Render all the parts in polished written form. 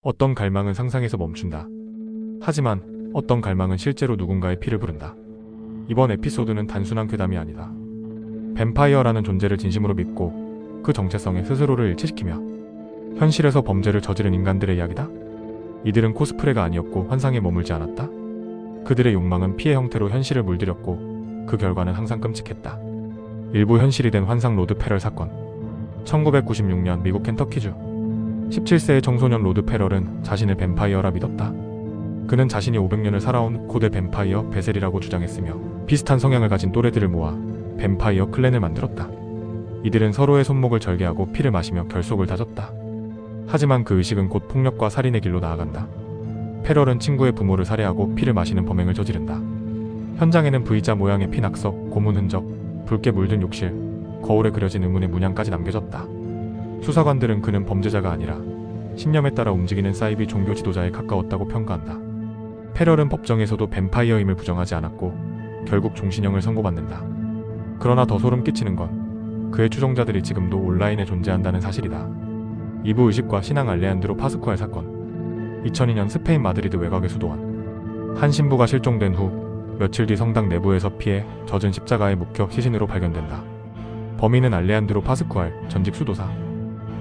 어떤 갈망은 상상에서 멈춘다. 하지만 어떤 갈망은 실제로 누군가의 피를 부른다. 이번 에피소드는 단순한 괴담이 아니다. 뱀파이어라는 존재를 진심으로 믿고 그 정체성에 스스로를 일치시키며 현실에서 범죄를 저지른 인간들의 이야기다. 이들은 코스프레가 아니었고 환상에 머물지 않았다. 그들의 욕망은 피의 형태로 현실을 물들였고 그 결과는 항상 끔찍했다. 일부 현실이 된 환상 로드 페럴 사건. 1996년 미국 켄터키주 17세의 청소년 로드 페럴은 자신을 뱀파이어라 믿었다. 그는 자신이 500년을 살아온 고대 뱀파이어 베셀이라고 주장했으며 비슷한 성향을 가진 또래들을 모아 뱀파이어 클랜을 만들었다. 이들은 서로의 손목을 절개하고 피를 마시며 결속을 다졌다. 하지만 그 의식은 곧 폭력과 살인의 길로 나아간다. 페럴은 친구의 부모를 살해하고 피를 마시는 범행을 저지른다. 현장에는 V자 모양의 피 낙석, 고문 흔적, 붉게 물든 욕실, 거울에 그려진 의문의 문양까지 남겨졌다. 수사관들은 그는 범죄자가 아니라 신념에 따라 움직이는 사이비 종교 지도자에 가까웠다고 평가한다. 페럴은 법정에서도 뱀파이어임을 부정하지 않았고 결국 종신형을 선고받는다. 그러나 더 소름 끼치는 건 그의 추종자들이 지금도 온라인에 존재한다는 사실이다. 이부 의식과 신앙 알레한드로 파스쿠알 사건. 2002년 스페인 마드리드 외곽의 수도원. 한 신부가 실종된 후 며칠 뒤 성당 내부에서 피해 젖은 십자가에 묵혀 시신으로 발견된다. 범인은 알레한드로 파스쿠알, 전직 수도사.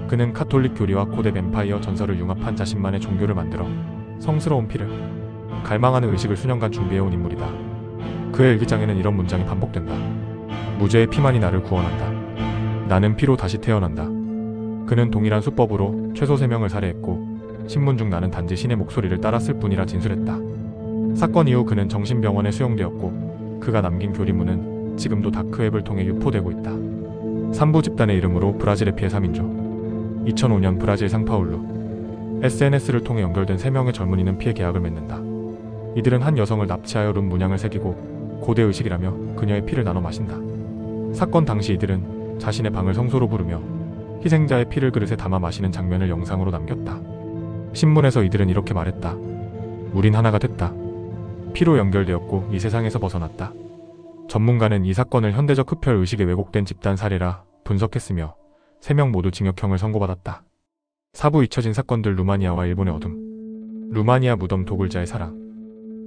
그는 카톨릭 교리와 고대 뱀파이어 전설을 융합한 자신만의 종교를 만들어 성스러운 피를 갈망하는 의식을 수년간 준비해온 인물이다. 그의 일기장에는 이런 문장이 반복된다. 무죄의 피만이 나를 구원한다. 나는 피로 다시 태어난다. 그는 동일한 수법으로 최소 3명을 살해했고 신문 중 나는 단지 신의 목소리를 따랐을 뿐이라 진술했다. 사건 이후 그는 정신병원에 수용되었고 그가 남긴 교리문은 지금도 다크웹을 통해 유포되고 있다. 산부 집단의 이름으로 브라질의 피해 3인조. 2005년 브라질 상파울루. SNS를 통해 연결된 3명의 젊은이는 피해 계약을 맺는다. 이들은 한 여성을 납치하여 룸 문양을 새기고 고대의식이라며 그녀의 피를 나눠 마신다. 사건 당시 이들은 자신의 방을 성소로 부르며 희생자의 피를 그릇에 담아 마시는 장면을 영상으로 남겼다. 신문에서 이들은 이렇게 말했다. 우린 하나가 됐다. 피로 연결되었고 이 세상에서 벗어났다. 전문가는 이 사건을 현대적 흡혈 의식에 왜곡된 집단 살해라 분석했으며 3명 모두 징역형을 선고받았다. 사부 잊혀진 사건들. 루마니아와 일본의 어둠. 루마니아 무덤 도굴자의 사랑.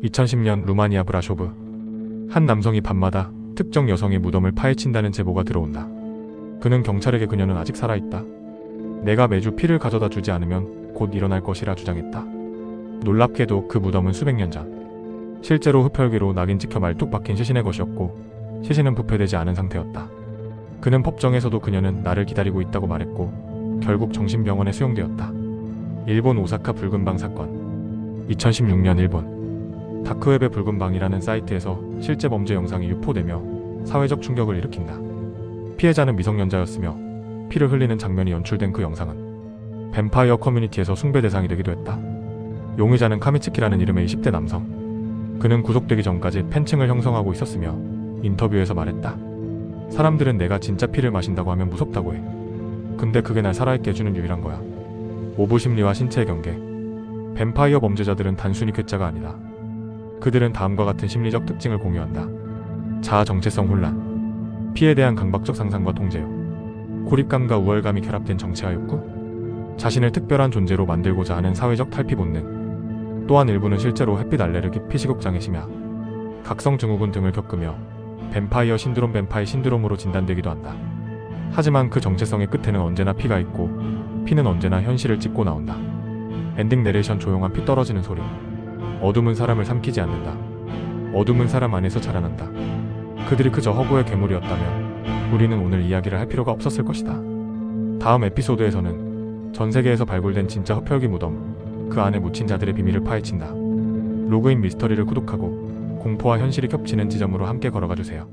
2010년 루마니아 브라쇼브. 한 남성이 밤마다 특정 여성의 무덤을 파헤친다는 제보가 들어온다. 그는 경찰에게 그녀는 아직 살아있다. 내가 매주 피를 가져다 주지 않으면 곧 일어날 것이라 주장했다. 놀랍게도 그 무덤은 수백 년 전 실제로 흡혈귀로 낙인 찍혀 말뚝 박힌 시신의 것이었고 시신은 부패되지 않은 상태였다. 그는 법정에서도 그녀는 나를 기다리고 있다고 말했고 결국 정신병원에 수용되었다. 일본 오사카 붉은 방 사건. 2016년 일본. 다크웹의 붉은 방이라는 사이트에서 실제 범죄 영상이 유포되며 사회적 충격을 일으킨다. 피해자는 미성년자였으며 피를 흘리는 장면이 연출된 그 영상은 뱀파이어 커뮤니티에서 숭배 대상이 되기도 했다. 용의자는 카미츠키라는 이름의 20대 남성. 그는 구속되기 전까지 팬층을 형성하고 있었으며 인터뷰에서 말했다. 사람들은 내가 진짜 피를 마신다고 하면 무섭다고 해. 근데 그게 날 살아있게 해주는 유일한 거야. 오브 심리와 신체의 경계. 뱀파이어 범죄자들은 단순히 괴짜가 아니다. 그들은 다음과 같은 심리적 특징을 공유한다. 자아 정체성 혼란, 피에 대한 강박적 상상과 통제욕, 고립감과 우월감이 결합된 정체화 욕구, 자신을 특별한 존재로 만들고자 하는 사회적 탈피 본능. 또한 일부는 실제로 햇빛 알레르기, 피식욕 장애 심야, 각성 증후군 등을 겪으며 뱀파이어 신드롬, 뱀파이 신드롬으로 진단되기도 한다. 하지만 그 정체성의 끝에는 언제나 피가 있고 피는 언제나 현실을 찢고 나온다. 엔딩 내레이션. 조용한 피 떨어지는 소리. 어둠은 사람을 삼키지 않는다. 어둠은 사람 안에서 자라난다. 그들이 그저 허구의 괴물이었다면 우리는 오늘 이야기를 할 필요가 없었을 것이다. 다음 에피소드에서는 전 세계에서 발굴된 진짜 흡혈귀 무덤, 그 안에 묻힌 자들의 비밀을 파헤친다. 로그인 미스터리를 구독하고 공포와 현실이 겹치는 지점으로 함께 걸어가주세요.